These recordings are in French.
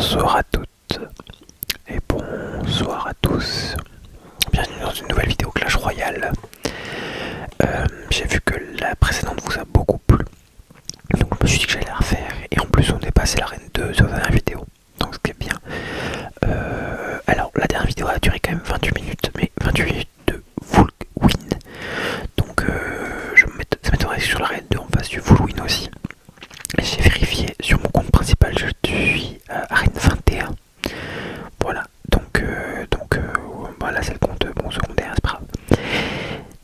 Bonsoir à toutes et bonsoir à tous. Bienvenue dans une nouvelle vidéo Clash Royale. J'ai vu que la précédente vous a beaucoup plu, donc je me suis dit que j'allais la refaire. Et en plus on dépassait l'arène 2 sur la dernière vidéo, donc ce qui est bien. Alors la dernière vidéo a duré quand même 28 minutes, mais 28 minutes de full win. Donc ça m'étonnerait sur l'arène 2 on fasse du full win aussi. J'ai vérifié sur mon compte principal, je suis à arène 21. Voilà, donc voilà, c'est le compte bon secondaire, c'est pas grave.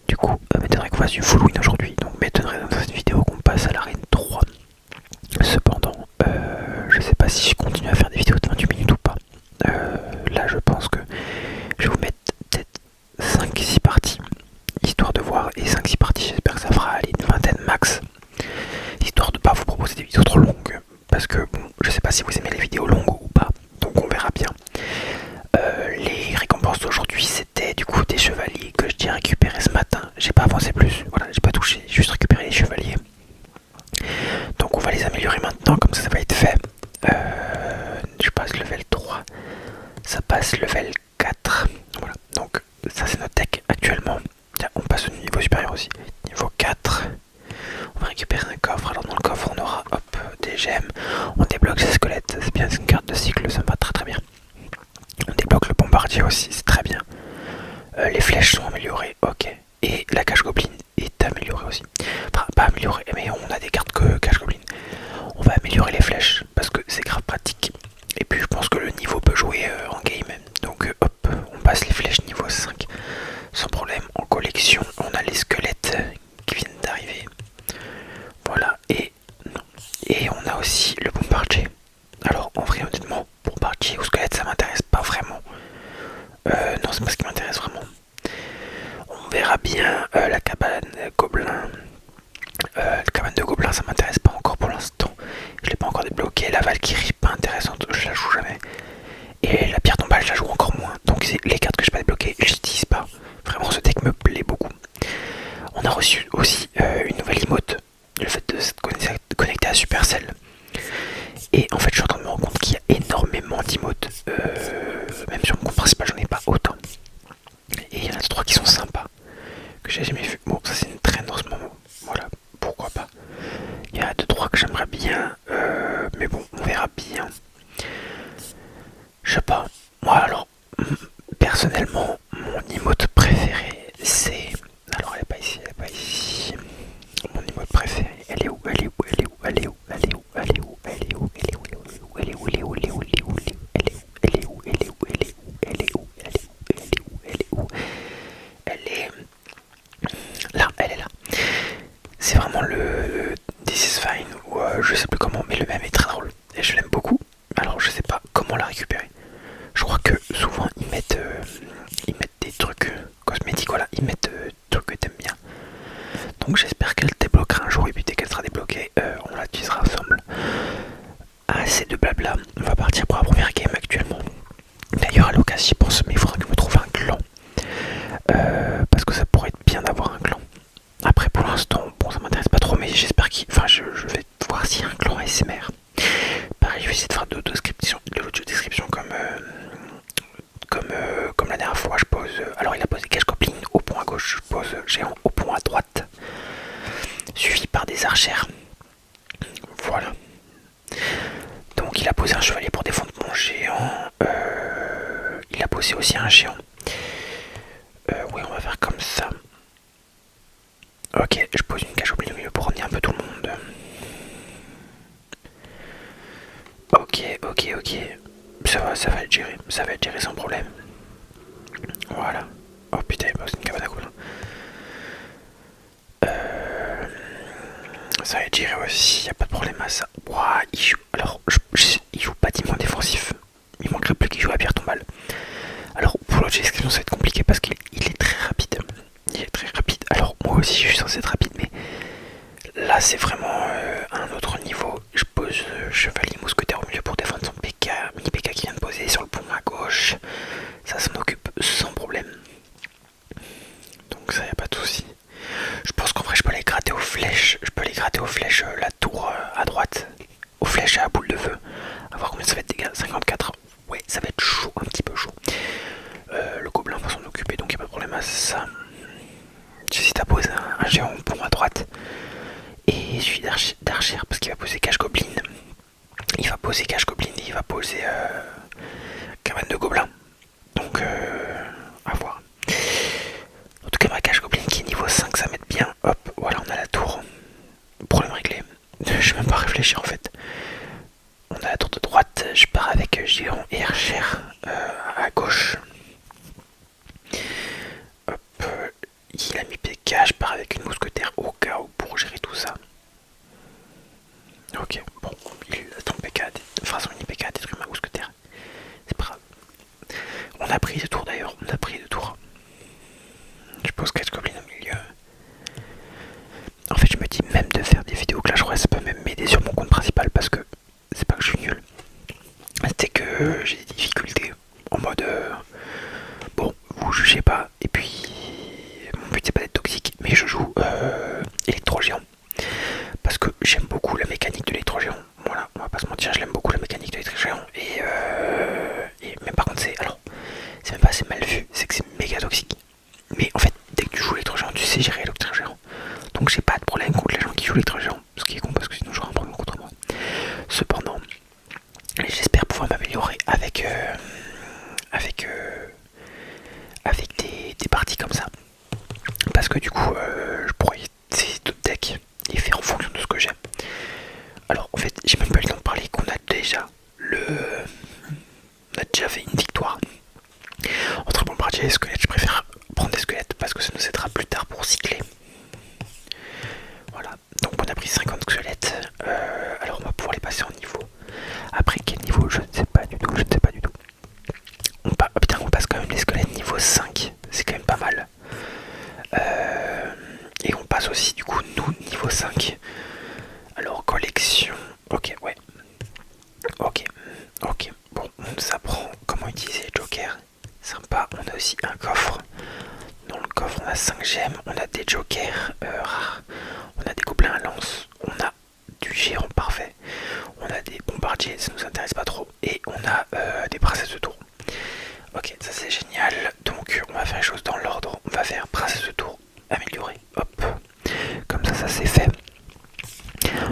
Du coup, m'étonnerait qu'on fasse du full win aujourd'hui, donc m'étonnerait dans cette vidéo qu'on passe à l'arène 3. Cependant, je sais pas si je continue à faire des vidéos de 28 minutes ou pas. Là, je pense que je vais vous mettre peut-être 5-6 parties, histoire de voir, et 5-6 parties, j'espère que ça fera aller une vingtaine max, histoire de pas vous proposer des vidéos trop longues, parce que bon, je sais pas si vous aimez les vidéos longues ou pas, donc on verra bien. Les récompenses d'aujourd'hui c'était du coup des chevaliers que j'ai récupéré ce matin. J'ai pas avancé plus, voilà, j'ai pas touché, j'ai juste récupéré les chevaliers. Donc on va les améliorer maintenant, comme ça va être fait. Je passe level 3, ça passe level 4. Voilà, donc ça c'est notre deck actuellement. Tiens, on passe au niveau supérieur aussi, niveau 4. On va récupérer un coffre, alors dans le coffre on aura hop des gemmes, on débloque ses squelettes, c'est bien, c'est une carte de cycle, ça me va très très bien. On débloque le bombardier aussi, c'est très bien. Les flèches sont améliorées, ok. Et la cache goblin est améliorée aussi. Enfin, pas améliorée, mais on a des cartes que cache goblin. On va améliorer les flèches parce que c'est grave pratique. Et puis je pense que le niveau peut jouer en game. Donc hop, on passe les flèches niveau 5 sans problème. En collection, on a les squelettes qui viennent d'arriver. Voilà, et on a aussi le bombardier. Alors en vrai, honnêtement, bombardier ou squelette, ça m'intéresse pas vraiment. Non, c'est pas ce qui m'intéresse vraiment. On verra bien la cabane gobelin. La cabane de gobelin, ça m'intéresse pas encore pour l'instant. Je l'ai pas encore débloqué. La Valkyrie, pas intéressante, je la joue jamais. Et la pierre tombale, je la joue encore moins. Donc c'est les cartes que je n'ai pas débloquées, je l'utilise pas. Vraiment, ce deck me plaît beaucoup. On a reçu aussi une nouvelle emote. Le fait de se connecter à Supercell. Et en fait, je suis en train de me rendre compte qu'il y a énormément d'emotes. Même sur mon compte principal, j'en ai pas autant. Et il y en a 2-3 qui sont sympas, que j'ai jamais vu. Bon, ça c'est une trend en ce moment. Voilà, pourquoi pas. Il y en a 2-3 que j'aimerais bien. Mais bon, on verra bien. Je sais pas. Moi, alors, personnellement, mon emote préféré, c'est... Alors, elle est pas ici, elle est pas ici. Mon emote préféré, elle est où? Elle est où? Elle est où? Elle est où? Elle est où? Elle est où? Elle est où? Elle est où? Elle est où? Elle est où? Elle est où? Elle est où? Elle est où? Elle est où? Elle est où? Elle est où? Elle est où? Elle est où? Elle est là, elle est là. C'est vraiment le This is Fine, ou je sais plus comment, mais le même est très drôle et je l'aime beaucoup. Alors je sais pas comment la récupérer. Je crois que souvent ils mettent des trucs cosmétiques, voilà, ils mettent des trucs que t'aimes bien. Donc j'espère qu'elle débloquera un jour, et puis dès qu'elle sera débloquée, on l'utilisera ensemble. Assez de blabla, on va partir pour la première game actuellement. D'ailleurs à l'occasion j'y pense, mais il faudra que je me trouve un clan. Parce que ça pourrait être bien d'avoir un clan. Après pour l'instant, bon ça m'intéresse pas trop, mais j'espère qu'il... Enfin je vais voir s'il y a un clan ASMR. Pareil, je vais essayer de faire de l'audio-description comme la dernière fois. Je pose... alors il a posé cache goblin au point à gauche, je pose géant au point à droite. Suivi par des archères. Voilà. Donc il a posé un chevalier pour défendre mon géant. Il a posé aussi un géant. Oui, on va faire comme ça. Ok, je pose une cache au milieu pour ramener un peu tout le monde. Ok. Ça va être géré. Ça va être géré sans problème. Voilà. Oh putain, c'est une cabane à gobelins. Ça va être géré aussi, y a pas de problème à ça. Ouah, il joue. Alors, il joue bâtiment défensif. Il manquerait plus qu'il joue à pierre tombale. Alors, pour l'autre description, ça va être compliqué parce qu'il est très rapide. Il est très rapide. Alors, moi aussi, je suis censé être rapide, mais là, c'est vraiment un autre niveau. Je pose chevalier mousquetaire au milieu pour défendre son PK. Mini PK qui vient de poser sur le pont à gauche. Ça s'en occupe sans problème. Donc, ça, y a pas de souci. Je pense qu'en vrai, je peux les gratter aux flèches. Je peux les gratter aux flèches, la tour à droite. Aux flèches il va poser Cache Goblin, il va poser cabane de gobelins. Donc à voir. En tout cas ma Cache Goblin qui est niveau 5, ça m'aide bien. Hop, voilà, on a la tour. Problème réglé. Je vais même pas réfléchir en fait. On a la tour de droite, je pars avec géant et archer à gauche. Hop, il a mis PK, je pars avec une mousquetaire au cas où pour gérer tout ça. Ok, bon, son PK, enfin son mini PK a détruit ma mousquetaire. C'est pas grave. On a pris 2 tours d'ailleurs, on a pris 2 tours. Je pose 4 gobelins au milieu. En fait, je me dis même de faire des vidéos Clash Royale, ça peut même m'aider sur mon compte principal parce que c'est pas que je suis nul. C'était que j'ai des difficultés en mode bon, vous jugez pas. Et puis, mon but c'est pas d'être toxique, mais je joue électro-géant parce que j'aime beaucoup la mécanique de l'électro-géant. Voilà, on va pas se mentir, je l'aime beaucoup la mécanique de l'électro-géant. Mais par contre, c'est même pas assez mal vu, c'est que c'est méga toxique. Mais en fait, dès que tu joues l'électro-géant, tu sais gérer l'électro-géant. Donc j'ai pas de problème contre les gens qui jouent l'électro-géant, ce qui est con parce que sinon j'aurai un problème contre moi. Cependant, j'espère pouvoir m'améliorer avec des parties comme ça. Parce que du coup, je pourrais essayer d'autres decks et faire en fonction de ce que j'aime. Alors en fait, j'ai même pas eu le temps de parler qu'on a déjà on a déjà fait une victoire. Entre bombardier et squelette, je préfère prendre des squelettes parce que ça nous aidera plus tard pour cycler. Voilà, donc on a pris 50 squelettes. Alors on va pouvoir les passer en niveau. Après quel niveau, je ne sais pas du tout, on passe quand même les squelettes niveau 5, c'est quand même pas mal. Et on passe aussi du coup nous niveau 5. Alors collection, ok, ouais. Ok, bon, on nous apprend comment utiliser les jokers. Sympa, on a aussi un coffre. Dans le coffre on a 5 gemmes, on a des jokers rares, on a des gobelins à lance, on a du géant parfait, on a des bombardiers, ça nous intéresse pas trop, et on a des princesses de tour. Ok, ça c'est génial, donc on va faire les choses dans l'ordre, on va faire princesse de tour améliorée, hop, comme ça c'est fait.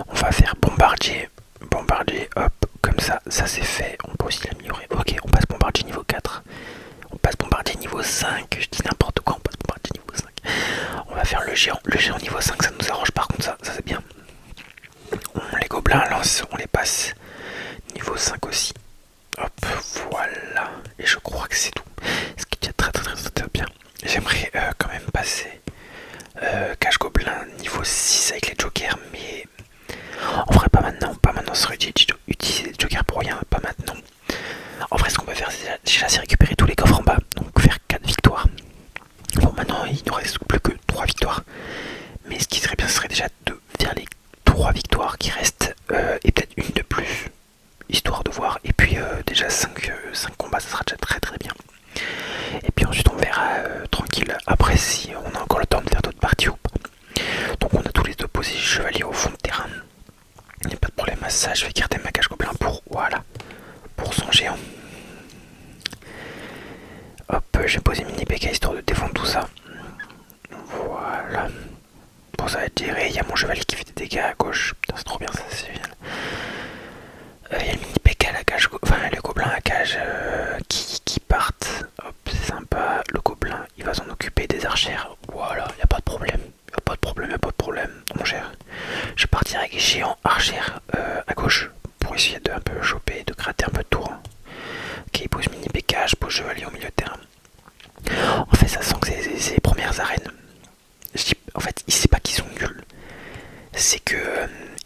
On va faire bombardier, hop, comme ça c'est fait, on peut aussi l'améliorer. Ok, on passe bombardier niveau 4. On passe bombardier niveau 5, je dis n'importe quoi, on passe bombardier niveau 5. On va faire le géant niveau 5, ça nous arrange par contre, ça c'est bien. Les gobelins lance, on les passe niveau 5 aussi. Hop, voilà. Et je crois que c'est tout. Ce qui est déjà très bien. J'aimerais quand même passer cache gobelin niveau 6 avec les jokers, mais en vrai pas maintenant, ça aurait dit utiliser les jokers pour rien, pas maintenant. En vrai ce qu'on peut faire déjà c'est récupérer tous les coffres en bas, donc faire 4 victoires. Bon maintenant il nous reste plus que 3 victoires, mais ce qui serait bien ce serait déjà de faire les 3 victoires qui restent et peut-être une de plus, histoire de voir, et puis déjà 5 combats ça sera déjà très bien. Et puis ensuite on verra tranquille après si on a encore le temps de faire d'autres parties ou pas. Donc on a tous les deux posés chevaliers au fond de terrain. Il n'y a pas de problème à ça, je vais garder ma cache gobelin pour son géant. Hop, j'ai posé mini PK histoire de défendre tout ça. Voilà. Bon ça va être géré, il y a mon chevalier qui fait des dégâts à gauche. Putain c'est trop bien ça, c'est génial. Il y a le mini PK à la cage, enfin le gobelin à cage qui partent. Hop, c'est sympa. Le gobelin il va s'en occuper des archères. Voilà, il n'y a pas de problème. Mon cher. Je partirai avec géant archère à gauche pour essayer de un peu choper, de gratter un peu de tour. Ok, il pose mini PK, je pose chevalier au milieu de terrain. En fait, ça sent que c'est les premières arènes. En fait, c'est pas qu'ils sont nuls. C'est que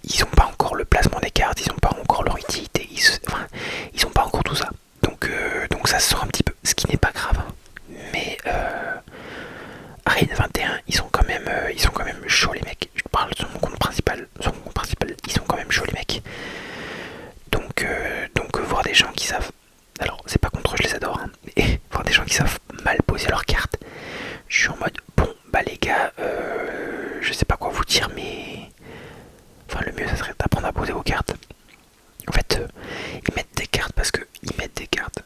ils ont pas encore le placement des cartes, ils ont pas encore leur utilité, ils ont pas encore tout ça. Donc ça se sent un petit peu, ce qui n'est pas grave. Mais Arène 21, ils sont quand même chauds les mecs. Je parle sur mon compte principal, ils sont quand même chauds les mecs. Donc voir des gens qui savent, alors c'est pas contre eux, je les adore, hein, mais voir des gens qui savent mal poser leurs cartes, je suis en mode bon bah les gars, je sais pas quoi vous dire, mais enfin le mieux ça serait d'apprendre à poser vos cartes. En fait ils mettent des cartes parce que ils mettent des cartes.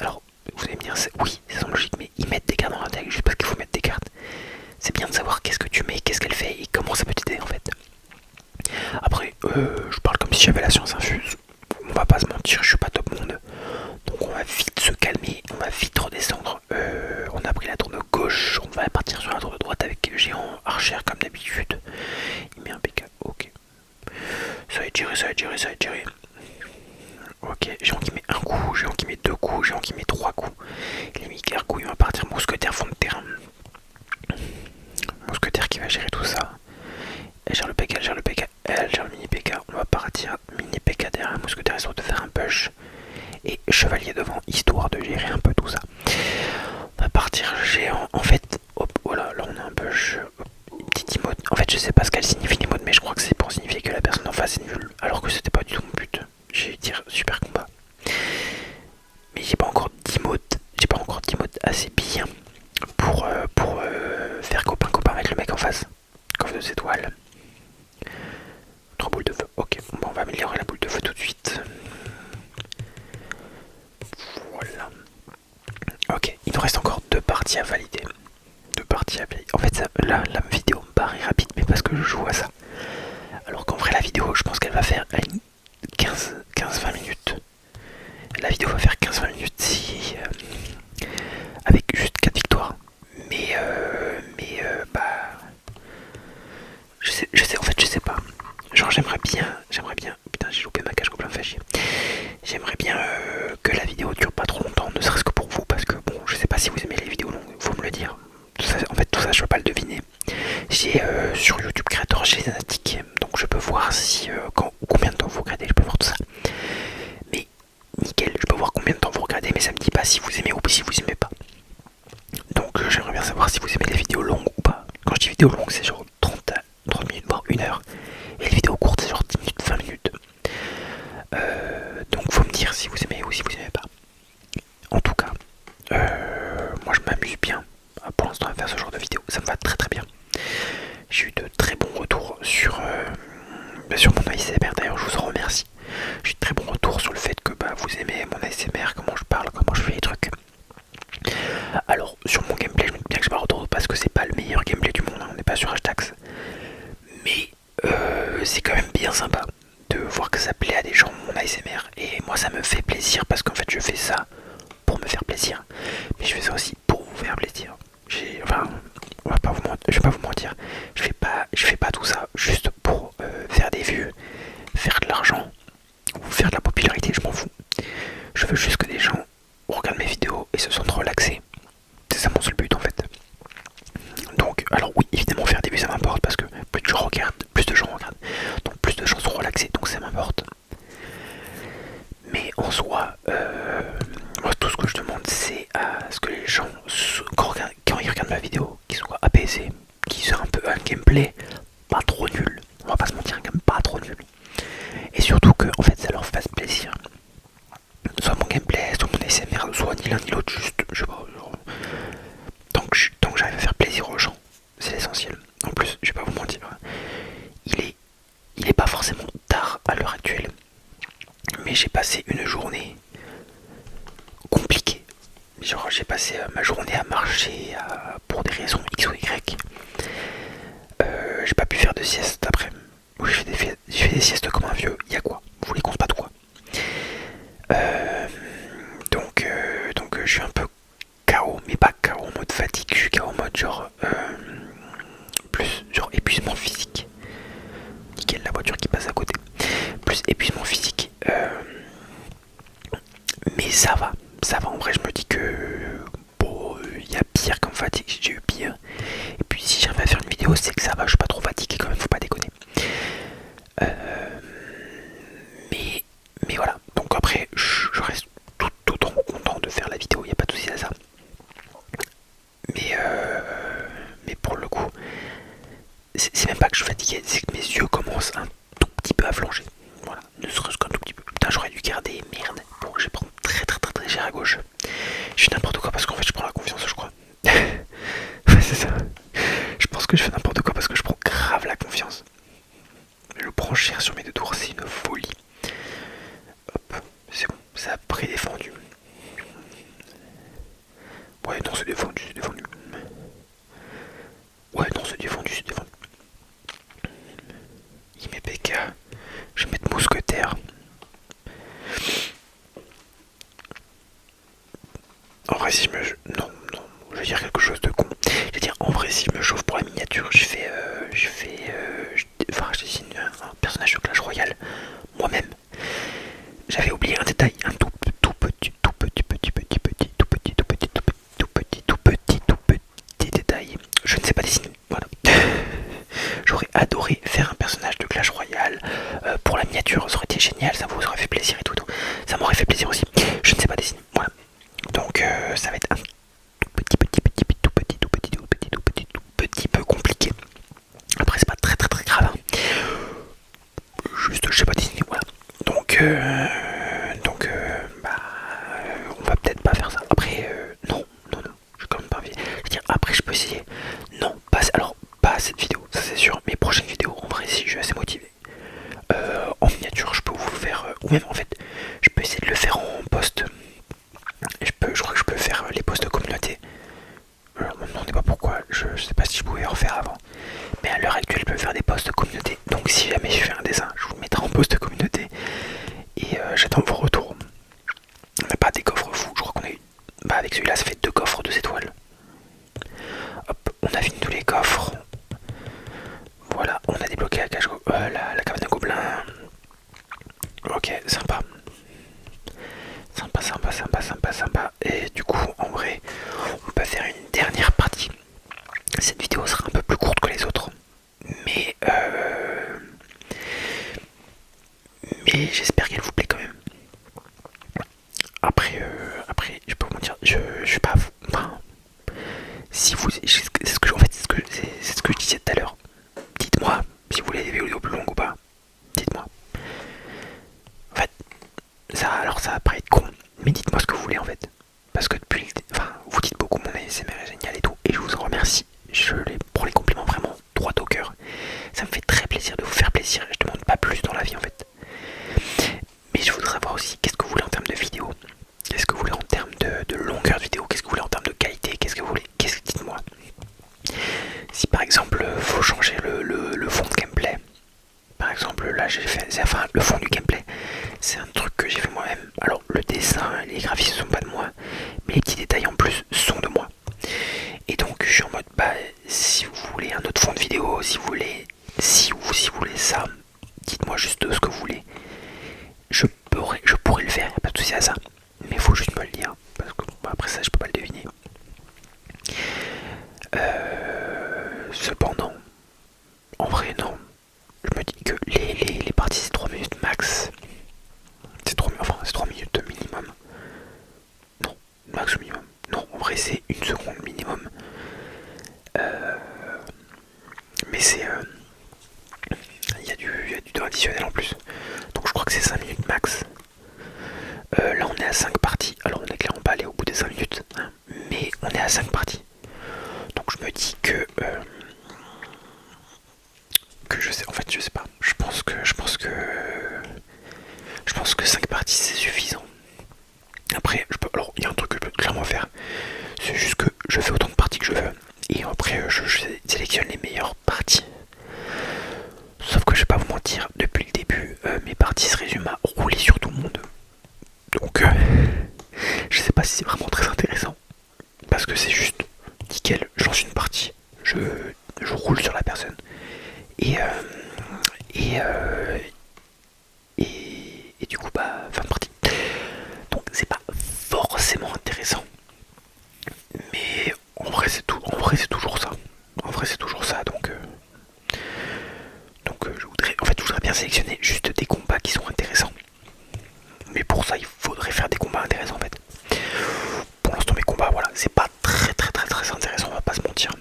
Alors vous allez me dire oui c'est sans logique, mais ils mettent des cartes dans la deck juste parce qu'il faut mettre des cartes. C'est bien de savoir qu'est-ce que tu mets, qu'est-ce qu'elle fait et comment ça peut t'aider en fait. Après je parle comme si j'avais la science infuse. va pas se mentir, je suis pas top monde. Donc on va vite se calmer, on va vite redescendre. On a pris la tour de gauche, on va partir sur la tour de droite avec géant archer comme d'habitude. Il met un PK, ok. Ça va être géré, ça va être géré, ça va être géré. Ok, géant qui met un coup, géant qui met deux coups, géant qui met trois coups. Il a mis gargouille, on va partir mousquetaire fond de terrain. Mousquetaire qui va gérer tout ça. Elle gère le PK, elle gère le PK, elle gère le mini PK. On va partir mini PK derrière mousquetaire histoire de faire un push. Et chevalier devant histoire de gérer un peu tout ça. On va partir géant. En fait, hop, voilà, là on a un push. Petit emote. En fait, je sais pas ce qu'elle signifie l'emote, mais je crois que c'est pour signifier que la personne en face est nulle. Alors que c'était pas du tout mon but. J'ai dire super combat. Mais j'ai pas encore d'emote. J'ai pas encore d'emote assez bien pour faire copain-copain avec le mec en face. Coffre de étoiles. 3 boules de feu. Ok, bon, on va améliorer la boule de feu tout de suite. Voilà. Ok, il nous reste encore 2 parties à valider. 2 parties à valider. En fait, ça, là, la vidéo me paraît rapide, mais parce que je joue à ça. Alors qu'en vrai, la vidéo, je pense qu'elle va faire 15-20 minutes. La vidéo va faire 15-20 minutes si, avec juste 4 victoires. Mais bah... en fait, je sais pas. Genre, j'aimerais bien... Putain, j'ai loupé ma cage gobelin, fait chier. J'aimerais bien que la vidéo dure pas trop longtemps, ne serait-ce que pour vous, parce que bon, je sais pas si vous aimez les vidéos longues, faut me le dire. En fait, tout ça, je peux pas le deviner. J'ai sur YouTube Creator, j'ai les analytiques, donc je peux voir si combien de temps vous regardez, je peux voir tout ça. Mais nickel, je peux voir combien de temps vous regardez, mais ça me dit pas si vous aimez ou si vous aimez pas. Donc j'aimerais bien savoir si vous aimez les vidéos longues ou pas. Quand je dis vidéo longue, c'est genre 30 minutes, voire 1 heure. Et les vidéos courtes, c'est genre 10 minutes, 20 minutes. Donc faut me dire si vous aimez ou si vous aimez pas. En tout cas, moi je m'amuse bien pour l'instant à faire ce genre de vidéo. Ça me va très très bien. J'ai eu de très bons retours sur mon ASMR, d'ailleurs je vous en remercie. J'ai eu de très bons retours sur le fait que vous aimez mon ASMR, comment je parle, comment je fais les trucs. Alors sur mon gameplay, je me dis bien que je pas retourne parce que c'est pas le meilleur gameplay du monde, hein, on n'est pas sur Hashtags. Mais c'est quand même bien sympa de voir que ça plaît à des gens mon ASMR. Et moi ça me fait plaisir parce qu'en fait je fais ça pour me faire plaisir. Mais je fais ça aussi pour vous faire plaisir. Enfin, je vais pas vous mentir, je fais pas tout ça juste pour faire des vues, faire de l'argent ou faire de la popularité, je m'en fous. Je veux juste que des gens regardent mes vidéos et se sentent relaxés. C'est ça mon seul but en fait. Donc, alors oui, évidemment faire des vues ça m'importe parce que plus de gens regardent, plus de gens regardent. Donc plus de gens sont relaxés, donc ça m'importe. Mais en soi, moi tout ce que je demande c'est à ce que les gens, quand ils regardent ma vidéo, qu'ils soient apaisés, qu'ils aient un peu un gameplay pas trop nul. On va pas se mentir, un gameplay pas trop nul. Et surtout que en fait ça leur fasse plaisir. Soit mon gameplay, soit mon ASMR, soit ni l'un ni l'autre, juste, je sais pas, genre, tant que j'arrive à faire plaisir aux gens, c'est l'essentiel. En plus, je vais pas vous mentir, il est pas forcément tard à l'heure actuelle, mais j'ai passé une journée compliquée. Genre j'ai passé ma journée à marcher pour des raisons X ou Y. J'ai pas pu faire de sieste après. Oui, j'ai fait des siestes comme un vieux. Y a quoi? Vous voulez qu'on se batte quoi? Donc je suis un peu KO, mais pas KO en mode fatigue, je suis KO en mode genre plus genre épuisement physique. Nickel, la voiture qui passe à côté. Plus épuisement physique. Mais ça va en vrai, je me dis que bon, il y a pire comme fatigue, j'ai eu pire. Et puis si j'arrive à faire une vidéo, c'est que ça va, je suis pas trop fatigué quand même, faut pas déconner. Mais voilà, donc après je reste tout autant content de faire la vidéo, il n'y a pas de souci à ça. Mais pour le coup, c'est même pas que je suis fatigué, c'est que mes yeux commencent un tout petit peu à flancher. Voilà, ne serait-ce qu'un tout petit peu. Putain, j'aurais dû garder, merde. Bon, je vais prendre très cher à gauche. Je fais n'importe quoi parce qu'en fait je prends la confiance, je crois. Ouais, c'est ça. Je pense que je fais n'importe quoi parce que je prends grave la confiance. Je prends cher sur mes deux tours, c'est une folie. Hop, c'est bon, ça a prédéfendu. Ouais, non, c'est défendu, c'est défendu. Ouais, non, c'est défendu, c'est défendu. Il met PK. Je vais mettre mousquetaire. vrai, si je me... Non, non, je vais dire quelque chose de con. Je vais dire, en vrai, si je me chauffe pour la miniature, enfin, je dessine un personnage de Clash Royale moi-même. J'avais oublié un détail, un tout petit, tout petit, tout petit, détail. Je ne sais pas dessiner, voilà. J'aurais adoré faire un personnage de Clash Royale pour la miniature, ça aurait été génial, ça vous aurait fait plaisir et tout. Ça m'aurait fait plaisir aussi. Je ne sais pas dessiner, voilà. Donc ça va être un tout petit peu compliqué. Après c'est pas très grave. Juste je sais pas dessiner, voilà. Bah on va peut-être pas faire ça. Après non, j'ai quand même pas envie. Je veux dire après je peux essayer. Non, pas cette vidéo, ça c'est sûr. Mes prochaines vidéos en vrai si je suis assez motivé. En miniature je peux vous le faire. Ou même en fait je peux essayer de le faire en post. Je crois que je peux faire les posts de communauté. Alors, je me demandais pas pourquoi, je sais pas si je pouvais en faire avant. Mais à l'heure actuelle, je peux faire des posts de communauté. Donc si jamais je fais un dessin, je vous le mettrai en post de communauté. Et j'attends vos retours. On n'a pas des coffres fous, je crois qu'on a eu. Bah avec celui-là, ça fait 2 coffres, 2 étoiles. Hop, on a fini tous les coffres. Voilà, on a débloqué la cabane à gobelins. Ok, sympa. Sympa. Et du coup, en vrai, on peut faire une dernière partie. Cette vidéo sera un peu plus courte que les autres. Mais, mais j'espère qu'elle vous plaît quand même. Après, je peux vous dire, je suis pas. Enfin, si vous. C'est ce que, en fait, c'est ce que je disais tout à l'heure. Dites-moi si vous voulez des vidéos plus longues ou pas. Dites-moi. En fait, ça va paraître con, mais dites-moi ce que vous voulez en fait. Parce que enfin, vous dites beaucoup mon ASMR est génial et tout, et je vous en remercie. Je les prends les compliments vraiment droit au cœur. Ça me fait très plaisir de vous faire plaisir. Je demande pas plus dans la vie en fait. Mais je voudrais savoir aussi qu'est-ce que vous voulez en termes de vidéo. Qu'est-ce que vous voulez en termes de longueur de vidéo. Qu'est-ce que vous voulez en termes de qualité. Qu'est-ce que vous voulez. Dites-moi. Si par exemple faut changer le fond de gameplay. Par exemple là j'ai fait. Enfin le fond du gameplay. C'est un truc que j'ai fait moi-même. Alors le dessin, les graphismes sont pas de moi. Mais les petits détails en plus sont de moi. Et donc je suis en mode bah si vous voulez un autre fond de vidéo, si vous voulez ça, dites-moi juste ce que vous voulez. Je pourrais le faire, pas de souci à ça. Mais il faut juste me le dire. Parce que bah, après ça je peux pas le deviner. Cependant, en vrai non. Je me dis que les parties c'est 3 minutes max. C'est 3 minutes minimum. Non, max ou minimum. Non, en vrai c'est 1 seconde minimum. Mais c'est... Il y a du temps additionnel en plus. Donc je crois que c'est 5 minutes max. Là on est à 5 parties. Alors on est clairement pas allé au bout des 5 minutes. Hein, mais on est à 5 parties. Donc je me dis que je sais. En fait je sais pas. Je pense que 5 parties c'est suffisant. Après, alors il y a un truc que je peux clairement faire. C'est juste que je fais autant de parties que je veux. Et après je sélectionne les meilleures parties. Sauf que je vais pas vous mentir, depuis le début, mes parties se résument à rouler sur tout le monde. Donc je sais pas si c'est vraiment très intéressant. Parce que c'est juste nickel, je lance une partie, je roule sur la personne. Et du coup bah fin de partie. Donc c'est pas forcément intéressant. Mais en vrai c'est toujours ça. En vrai c'est toujours ça donc je voudrais bien sélectionner juste des combats qui sont intéressants. Mais pour ça il faudrait faire des combats intéressants en fait. Pour l'instant mes combats voilà c'est pas très intéressant, on va pas se mentir.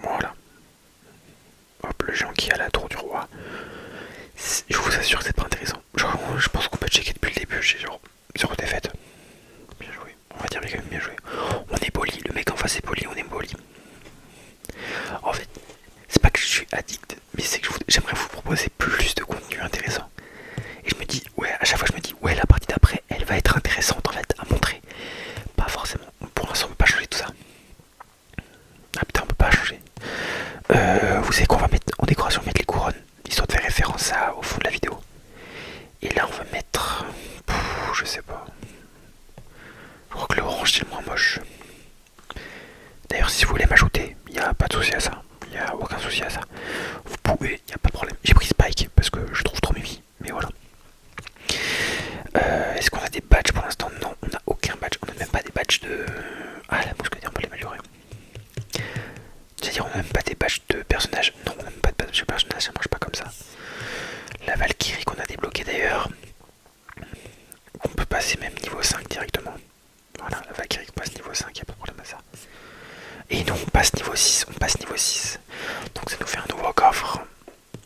Voilà. Hop le géant qui a la tour du roi. Je vous assure que c'est pas intéressant. Je pense qu'on peut checker depuis le début, j'ai genre 0 défaite. Bien joué, on va dire quand même bien joué. On est poli, le mec en face est poli, on est poli. En fait, c'est pas que je suis addict, mais c'est que j'aimerais vous proposer plus de contenu intéressant. Et je me dis, ouais, à chaque fois je me dis, ouais, la partie d'après, elle va être intéressante en fait à montrer. Pas forcément, pour l'instant on peut pas changer tout ça. Ah putain, on peut pas changer. Vous savez qu'on va mettre en décoration, mettre les couronnes, histoire de faire référence au fond de la vidéo. Et là on va mettre, je sais pas. m'ajouter, il n'y a pas de souci à ça. Il n'y a aucun souci à ça. Vous pouvez, il n'y a pas de problème. J'ai pris Spike parce que je trouve trop mimi, mais voilà. Est-ce qu'on a des badges pour l'instant? Non, on n'a aucun badge. On n'a même pas des badges de... Ah, la mousquetaire, on peut l'améliorer. C'est-à-dire, on n'a même pas des badges de personnages. Non, on n'a même pas de badges de personnages, ça marche pas comme ça. La Valkyrie qu'on a débloquée d'ailleurs, on peut passer même niveau 5 directement. Voilà, la Valkyrie qui passe niveau 5, il n'y a pas de problème à ça. Et nous, on passe niveau 6, Donc ça nous fait un nouveau coffre.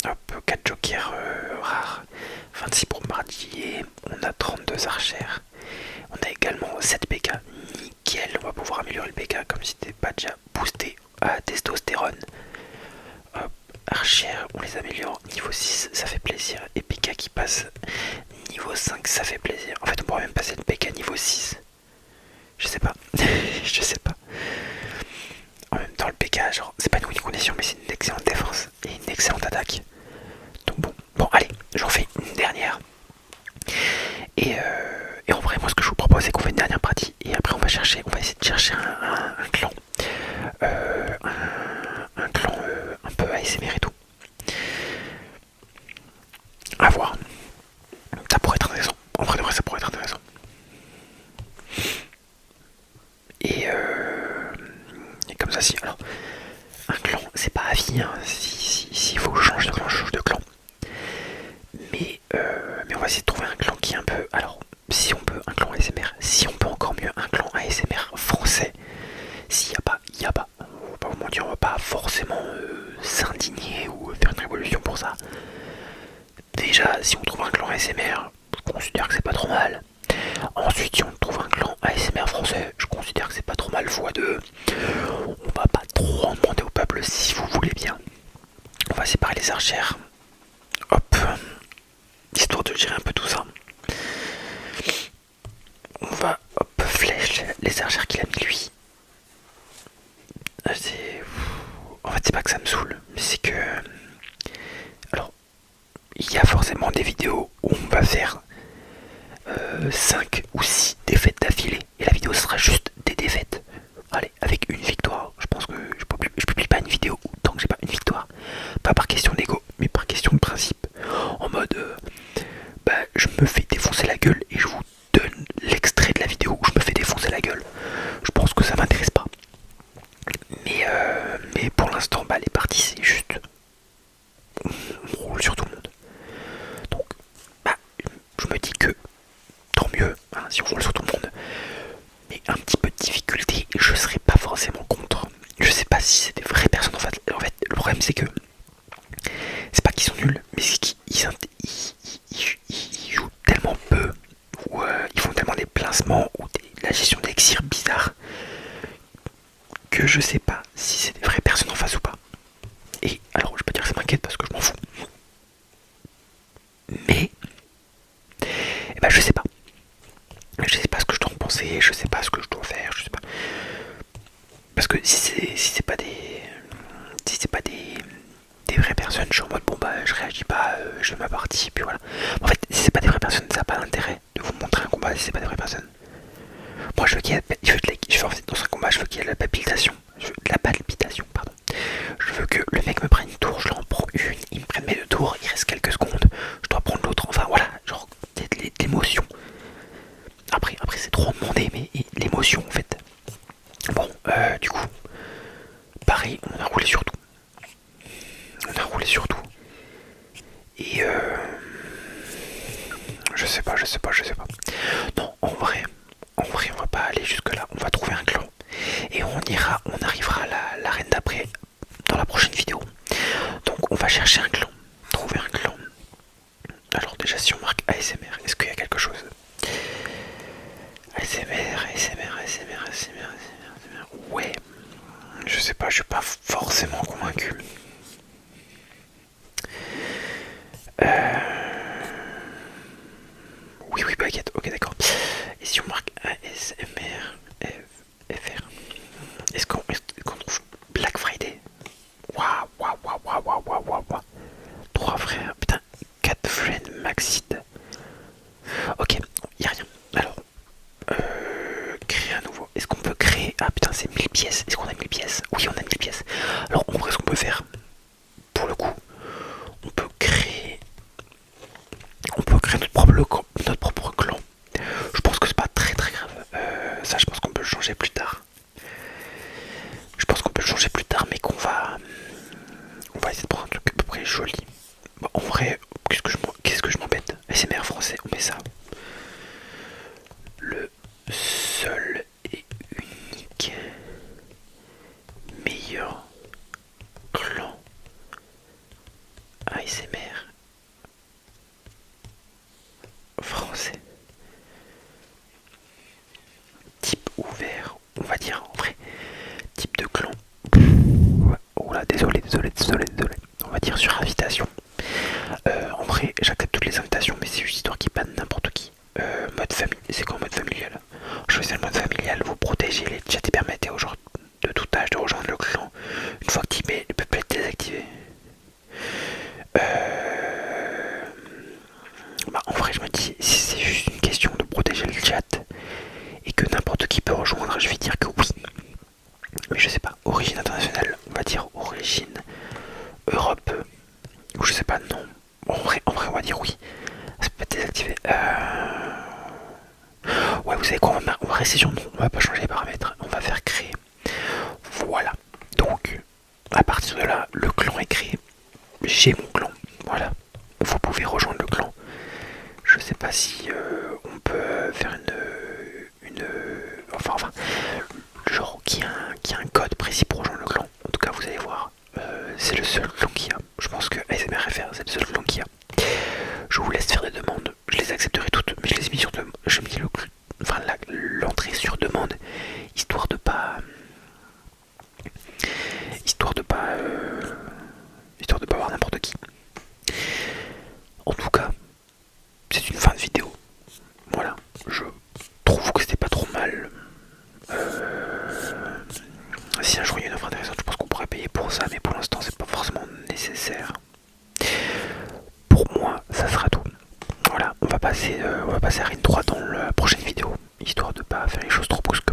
Hop, 4 jokers rares, 26 bombardiers, on a 32 archères. On a également 7 PK, nickel, on va pouvoir améliorer le PK comme si c'était pas déjà boosté à testostérone. Hop, archères, on les améliore, niveau 6, ça fait plaisir. Et PK qui passe niveau 5, ça fait plaisir. En fait, on pourrait même passer le PK niveau 6. Je sais pas, je sais pas. En même temps, le PK, genre, c'est pas une win condition, mais c'est une excellente défense et une excellente attaque. Donc bon, allez, j'en fais une dernière. Et en vrai, moi, ce que je vous propose, c'est qu'on fait une dernière partie. Et après, on va essayer de chercher un clan. Un clan un peu ASMR et tout. À voir. Ça pourrait être intéressant. En vrai, de vrai, ça pourrait être intéressant. Et comme ça, si. Alors, un clan, c'est pas à vie. Hein. S'il faut que je change de clan, je change de clan. Mais on va essayer de trouver un clan qui est un peu... Alors, si on peut, un clan ASMR. Si on peut encore mieux, un clan ASMR français. S'il n'y a pas, il n'y a pas. On va pas vous mentir, on va pas forcément s'indigner ou faire une révolution pour ça. Déjà, si on trouve un clan ASMR, je considère que c'est pas trop mal. Ensuite, si on trouve un clan ASMR français, je considère que c'est pas trop mal x2. On va pas trop en demander au peuple si vous voulez bien. On va séparer les archères. Hop. Histoire de gérer un peu tout ça. On va, hop, flèche les archères qu'il a mis lui. En fait, c'est pas que ça me saoule, mais c'est que... Alors, il y a forcément des vidéos où on va faire 5 ou 6 défaites d'affilée. Et la vidéo sera juste des défaites. Allez, avec une victoire. Je pense que je publie pas une vidéo tant que j'ai pas une victoire. Pas par question d'ego, mais par question de principe. En mode, je me fais défoncer la gueule et je vous donne l'extrait de la vidéo où je me fais défoncer la gueule. Je pense que ça m'intéresse pas. Mais pour l'instant, les parties, c'est juste... On roule sur tout le monde. Donc, je me dis que tant mieux, hein, si on roule sur tout le monde. Mais un petit peu de difficulté, je serais pas forcément contre. Je sais pas si c'est des vraies personnes. En fait, le problème, c'est que c'est pas qu'ils sont nuls, mais c'est qu'ils jouent tellement peu, ou ils font tellement des placements, ou la gestion d'élixir bizarre, que je sais pas si c'est des vraies personnes en face ou pas. Et alors, je peux dire que ça m'inquiète parce que je m'en fous. Mais, je sais pas. Je sais pas ce que je dois en penser, je sais pas ce que je dois faire, je sais pas. Parce que si c'est pas des... Si c'est pas des vraies personnes, je suis en mode je réagis pas, je fais ma partie, puis voilà. En fait, si c'est pas des vraies personnes, ça n'a pas d'intérêt de vous montrer un combat si c'est pas des vraies personnes. Moi, je veux qu'il y ait dans un combat, je veux qu'il y ait de la palpitation. De la palpitation, pardon. Je veux que le mec me prenne une tour, je l'en prends une, il me prenne mes 2 tours, il reste quelques secondes, je dois prendre l'autre, enfin voilà, genre l'émotion. Après c'est trop demandé, mais l'émotion en fait. Bon, du coup, pareil, on a roulé sur tout. Et je sais pas. Non, en vrai, on va pas aller jusque là, on va trouver un clan. Et on arrivera à l'arène d'après dans la prochaine vidéo. Donc on va chercher un clan, trouver un clan. Alors déjà si on marque ASMR, est-ce qu'il y a quelque chose? ASMR. Ouais, je sais pas, je suis pas forcément convaincu. Oui, baguette, ok d'accord. Et si on marque ASMR FR, est-ce qu'on trouve Black Friday? Waouh. 3 frères, putain, 4 friends Maxid. créer notre propre clan. Je pense que c'est pas très très grave. Ça, je pense qu'on peut le changer plus tard. Mais on va essayer de prendre un truc à peu près joli. Bon, en vrai, qu'est-ce que je m'embête? SMR français, on met ça. Le seul et unique meilleur clan ASMR français. Type ouvert, on va dire en vrai. Type de clan. Oh là, désolé. On va dire sur invitation. En vrai, j'accepte toutes les invitations, mais c'est juste histoire qu'il banne n'importe qui. Mode famille, c'est quoi mode familial? Choisissez le mode familial, vous protégez les chats et permettez aux gens de tout âge de rejoindre le clan. Une fois activé, il peut pas être désactivé. Bah, en vrai, je me dis, si c'est juste une question de protéger le chat et que n'importe qui peut rejoindre, je vais dire que oui. Mais je sais pas, origine internationale, on va dire origine Europe, ou je sais pas, non. En vrai, on va dire oui. Ça peut être désactivé. Ouais, vous savez quoi, on va rester sur non, on va pas changer les paramètres, on va faire créer. Voilà. Donc, à partir de là, le clan est créé. J'ai mon clan. Voilà. Vous pouvez rejoindre le clan. Je sais pas si on peut faire enfin, genre qui a un code précis pour rejoindre le clan. En tout cas, vous allez voir. C'est le seul clan qu'il y a. Je pense que ASMRFR, c'est le seul clan qu'il y a. Je vous laisse faire des demandes. Je les accepterai toutes, mais je les ai mis sur demande. Je mis l'entrée sur demande, histoire de pas, histoire de pas avoir n'importe qui. En tout cas, c'est une fin de vidéo. Voilà, je trouve que c'était pas trop mal. Si un jour il y a une offre intéressante, je pense qu'on pourrait payer pour ça, mais pour l'instant c'est pas forcément nécessaire. Pour moi, ça sera tout. Voilà, on va passer à Ring 3 dans la prochaine vidéo, histoire de pas faire les choses trop brusques.